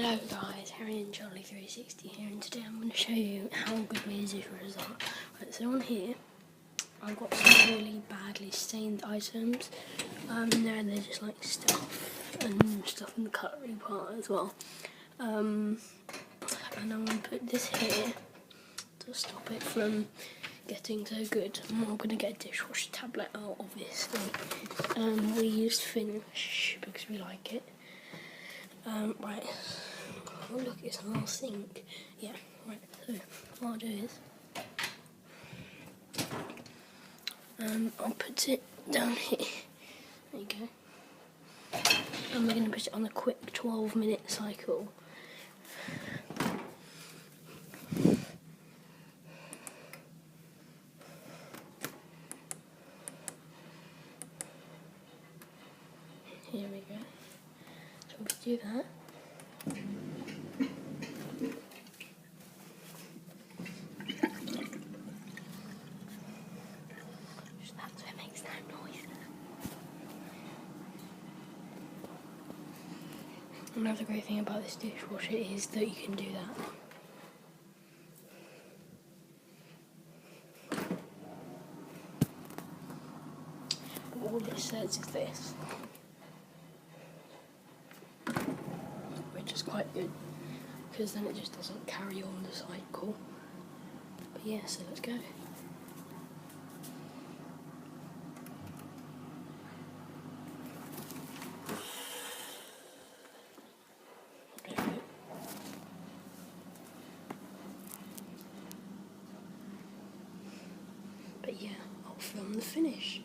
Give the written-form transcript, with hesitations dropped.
Hello guys, Harry and Charlie 360 here, and today I'm going to show you how good my dishwashers are. Right, so on here, I've got some really badly stained items. They're just like stuff and stuff in the cutlery part as well. And I'm going to put this here to stop it from getting so good. I'm not going to get a dishwasher tablet out, obviously. We used Finish because we like it. Right. Oh look, it's a little sink. Yeah, right, so what I'll do is I'll put it down here. There you go. And we're going to put it on a quick 12-minute cycle. Here we go. So we do that. That's what makes that noise. Another great thing about this dishwasher is that you can do that. All it says is this, which is quite good because then it just doesn't carry on the cycle. But yeah, so let's go. But yeah, I'll film the finish.